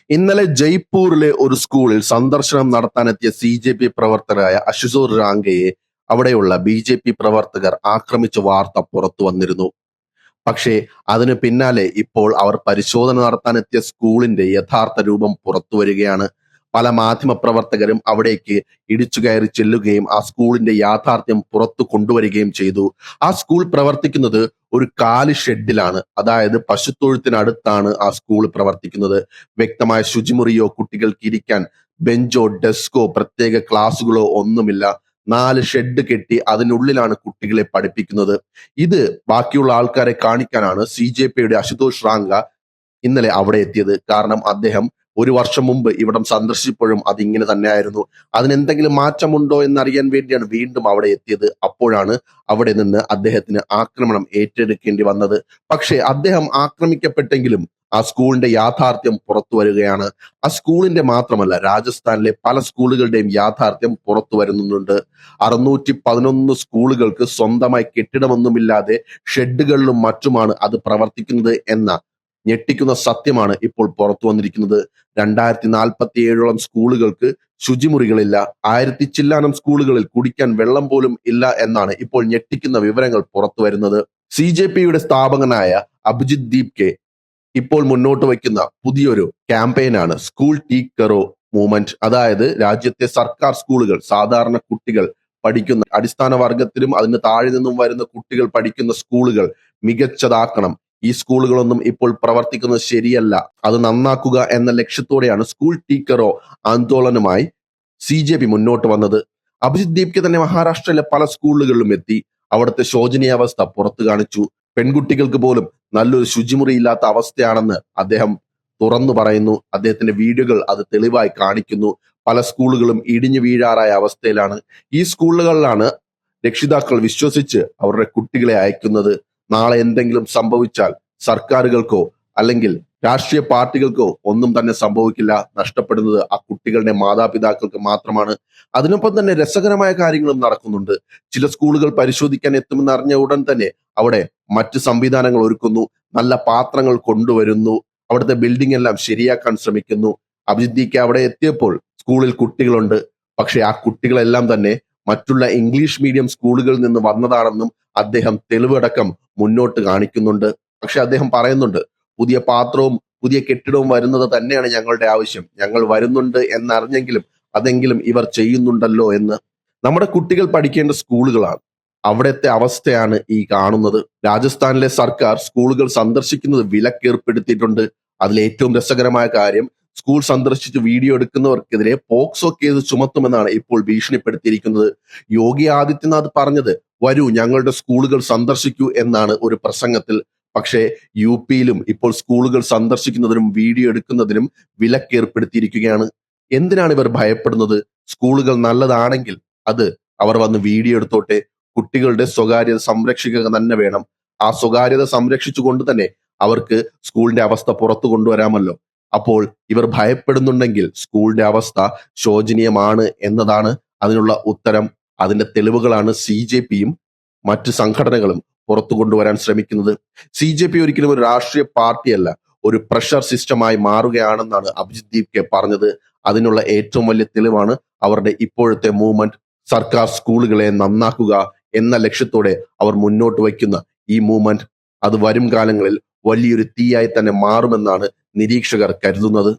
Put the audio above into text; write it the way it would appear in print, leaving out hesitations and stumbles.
ഇന്നലെ ജയ്പൂരിലെ ഒരു സ്കൂളിൽ സന്ദർശനം നടത്താനെത്തിയ CJP പ്രവർത്തകരായ അശുതോഷ് റാങ്കയെ അവിടെയുള്ള BJP പ്രവർത്തകർ ആക്രമിച്ച വാർത്ത പുറത്തു വന്നിരുന്നു. പക്ഷേ അതിനു പിന്നാലെ ഇപ്പോൾ അവർ പരിശോധന നടത്താനെത്തിയ സ്കൂളിന്റെ യഥാർത്ഥ രൂപം പുറത്തുവരികയാണ്. പല മാധ്യമപ്രവർത്തകരും അവിടേക്ക് ഇടിച്ചുകയറി ചെല്ലുകയും ആ സ്കൂളിന്റെ യാഥാർത്ഥ്യം പുറത്തു കൊണ്ടുവരികയും ചെയ്തു. ആ സ്കൂൾ പ്രവർത്തിക്കുന്നത് ഒരു കാലി ഷെഡിലാണ്, അതായത് പശുത്തൊഴുത്തിനടുത്താണ് ആ സ്കൂൾ പ്രവർത്തിക്കുന്നത്. വ്യക്തമായ ശുചിമുറിയോ കുട്ടികൾക്ക് ഇരിക്കാൻ ബെഞ്ചോ ഡെസ്കോ പ്രത്യേക ക്ലാസുകളോ ഒന്നുമില്ല. 4 ഷെഡ് കെട്ടി അതിനുള്ളിലാണ് കുട്ടികളെ പഠിപ്പിക്കുന്നത്. ഇത് ബാക്കിയുള്ള ആൾക്കാരെ കാണിക്കാനാണ് CJPയുടെ അശുതോഷ് റാങ്ക ഇന്നലെ അവിടെ എത്തിയത്. കാരണം അദ്ദേഹം 1 വർഷം മുമ്പ് ഇവിടം സന്ദർശിച്ചപ്പോഴും അതിങ്ങനെ തന്നെയായിരുന്നു. അതിനെന്തെങ്കിലും മാറ്റമുണ്ടോ എന്നറിയാൻ വേണ്ടിയാണ് വീണ്ടും അവിടെ എത്തിയത്. അപ്പോഴാണ് അവിടെ നിന്ന് അദ്ദേഹത്തിന് ആക്രമണം ഏറ്റെടുക്കേണ്ടി വന്നത്. പക്ഷേ അദ്ദേഹം ആക്രമിക്കപ്പെട്ടെങ്കിലും ആ സ്കൂളിന്റെ യാഥാർത്ഥ്യം പുറത്തു വരികയാണ്. ആ സ്കൂളിന്റെ മാത്രമല്ല, രാജസ്ഥാനിലെ പല സ്കൂളുകളുടെയും യാഥാർത്ഥ്യം പുറത്തു വരുന്നുണ്ട്. 611 സ്കൂളുകൾക്ക് സ്വന്തമായി കെട്ടിടമൊന്നുമില്ലാതെ ഷെഡുകളിലും മറ്റുമാണ് അത് പ്രവർത്തിക്കുന്നത് എന്ന ഞെട്ടിക്കുന്ന സത്യമാണ് ഇപ്പോൾ പുറത്തു വന്നിരിക്കുന്നത്. 2047ഓളം സ്കൂളുകൾക്ക് ശുചിമുറികളില്ല. 1000 ചില്ലാനം സ്കൂളുകളിൽ കുടിക്കാൻ വെള്ളം പോലും ഇല്ല എന്നാണ് ഇപ്പോൾ ഞെട്ടിക്കുന്ന വിവരങ്ങൾ പുറത്തു വരുന്നത്. CJPയുടെ സ്ഥാപകനായ അഭിജിത് ദീപ്കെ ഇപ്പോൾ മുന്നോട്ട് വയ്ക്കുന്ന പുതിയൊരു ക്യാമ്പയിനാണ് സ്കൂൾ ടീക്ക് കെറോ മൂവ്മെന്റ്. അതായത് രാജ്യത്തെ സർക്കാർ സ്കൂളുകൾ, സാധാരണ കുട്ടികൾ പഠിക്കുന്ന, അടിസ്ഥാന വർഗത്തിലും അതിന് താഴെ നിന്നും വരുന്ന കുട്ടികൾ പഠിക്കുന്ന സ്കൂളുകൾ മികച്ചതാക്കണം. ഈ സ്കൂളുകളൊന്നും ഇപ്പോൾ പ്രവർത്തിക്കുന്നത് ശരിയല്ല, അത് നന്നാക്കുക എന്ന ലക്ഷ്യത്തോടെയാണ് സ്കൂൾ ടീക്ക് കെറോ ആന്തോളനുമായി CJP മുന്നോട്ട് വന്നത്. അഭിജിത് ദീപ്കെ തന്നെ മഹാരാഷ്ട്രയിലെ പല സ്കൂളുകളിലും എത്തി അവിടുത്തെ ശോചനീയാവസ്ഥ പുറത്തു കാണിച്ചു. പെൺകുട്ടികൾക്ക് പോലും നല്ലൊരു ശുചിമുറി ഇല്ലാത്ത അവസ്ഥയാണെന്ന് അദ്ദേഹം തുറന്നു പറയുന്നു. അദ്ദേഹത്തിന്റെ വീഡിയോകൾ അത് തെളിവായി കാണിക്കുന്നു. പല സ്കൂളുകളും ഇടിഞ്ഞു വീഴാറായ അവസ്ഥയിലാണ്. ഈ സ്കൂളുകളിലാണ് രക്ഷിതാക്കൾ വിശ്വസിച്ച് അവരുടെ കുട്ടികളെ അയക്കുന്നത്. നാളെ എന്തെങ്കിലും സംഭവിച്ചാൽ സർക്കാരുകൾക്കോ അല്ലെങ്കിൽ രാഷ്ട്രീയ പാർട്ടികൾക്കോ ഒന്നും തന്നെ സംഭവിക്കില്ല. നഷ്ടപ്പെടുന്നത് ആ കുട്ടികളുടെ മാതാപിതാക്കൾക്ക് മാത്രമാണ്. അതിനൊപ്പം തന്നെ രസകരമായ കാര്യങ്ങളും നടക്കുന്നുണ്ട്. ചില സ്കൂളുകൾ പരിശോധിക്കാൻ എത്തുമെന്ന് അറിഞ്ഞ ഉടൻ തന്നെ അവിടെ മറ്റ് സംവിധാനങ്ങൾ ഒരുക്കുന്നു, നല്ല പാത്രങ്ങൾ കൊണ്ടുവരുന്നു, അവിടുത്തെ ബിൽഡിംഗ് എല്ലാം ശരിയാക്കാൻ ശ്രമിക്കുന്നു. അഭിജിത്ത് അവിടെ എത്തിയപ്പോൾ സ്കൂളിൽ കുട്ടികളുണ്ട്. പക്ഷെ ആ കുട്ടികളെല്ലാം തന്നെ മറ്റുള്ള ഇംഗ്ലീഷ് മീഡിയം സ്കൂളുകളിൽ നിന്ന് വന്നതാണെന്നും അദ്ദേഹം തെളിവടക്കം മുന്നോട്ട് കാണിക്കുന്നുണ്ട്. പക്ഷെ അദ്ദേഹം പറയുന്നുണ്ട്, പുതിയ പാത്രവും പുതിയ കെട്ടിടവും വരുന്നത് തന്നെയാണ് ഞങ്ങളുടെ ആവശ്യം. ഞങ്ങൾ വരുന്നുണ്ട് എന്നറിഞ്ഞെങ്കിലും അതെങ്കിലും ഇവർ ചെയ്യുന്നുണ്ടല്ലോ എന്ന്. നമ്മുടെ കുട്ടികൾ പഠിക്കേണ്ട സ്കൂളുകളാണ്, അവിടുത്തെ അവസ്ഥയാണ് ഈ കാണുന്നത്. രാജസ്ഥാനിലെ സർക്കാർ സ്കൂളുകൾ സന്ദർശിക്കുന്നത് വിലക്കേർപ്പെടുത്തിയിട്ടുണ്ട്. അതിലേറ്റവും രസകരമായ കാര്യം, സ്കൂൾ സന്ദർശിച്ച് വീഡിയോ എടുക്കുന്നവർക്കെതിരെ പോക്സോ കേസ് ചുമത്തുമെന്നാണ് ഇപ്പോൾ ഭീഷണിപ്പെടുത്തിയിരിക്കുന്നത്. യോഗി ആദിത്യനാഥ് പറഞ്ഞത്, വരൂ ഞങ്ങളുടെ സ്കൂളുകൾ സന്ദർശിക്കൂ എന്നാണ് ഒരു പ്രസംഗത്തിൽ. പക്ഷേ UPയിലും ഇപ്പോൾ സ്കൂളുകൾ സന്ദർശിക്കുന്നതിനും വീഡിയോ എടുക്കുന്നതിനും വിലക്കേർപ്പെടുത്തിയിരിക്കുകയാണ്. എന്തിനാണ് ഇവർ ഭയപ്പെടുന്നത്? സ്കൂളുകൾ നല്ലതാണെങ്കിൽ അത് അവർ വന്ന് വീഡിയോ എടുത്തോട്ടെ. കുട്ടികളുടെ സ്വകാര്യത സംരക്ഷിക്കുക തന്നെ വേണം. ആ സ്വകാര്യത സംരക്ഷിച്ചുകൊണ്ട് തന്നെ അവർക്ക് സ്കൂളിന്റെ അവസ്ഥ പുറത്തു കൊണ്ടുവരാമല്ലോ. അപ്പോൾ ഇവർ ഭയപ്പെടുന്നുണ്ടെങ്കിൽ സ്കൂളിന്റെ അവസ്ഥ ശോചനീയമാണ് എന്നതാണ് അതിനുള്ള ഉത്തരം. അതിന്റെ തെളിവുകളാണ് CJPയും മറ്റ് സംഘടനകളും പുറത്തു കൊണ്ടുവരാൻ ശ്രമിക്കുന്നത്. CJP ഒരിക്കലും ഒരു രാഷ്ട്രീയ പാർട്ടിയല്ല, ഒരു പ്രഷർ സിസ്റ്റമായി മാറുകയാണെന്നാണ് അഭിജിത് ദീപ്കെ പറഞ്ഞത്. അതിനുള്ള ഏറ്റവും വലിയ തെളിവാണ് അവരുടെ ഇപ്പോഴത്തെ മൂവ്മെന്റ്. സർക്കാർ സ്കൂളുകളെ നന്നാക്കുക എന്ന ലക്ഷ്യത്തോടെ അവർ മുന്നോട്ട് വയ്ക്കുന്ന ഈ മൂവ്മെന്റ് അത് വരും കാലങ്ങളിൽ വലിയൊരു തീയായി തന്നെ മാറുമെന്നാണ് നിരീക്ഷകർ കരുതുന്നത്.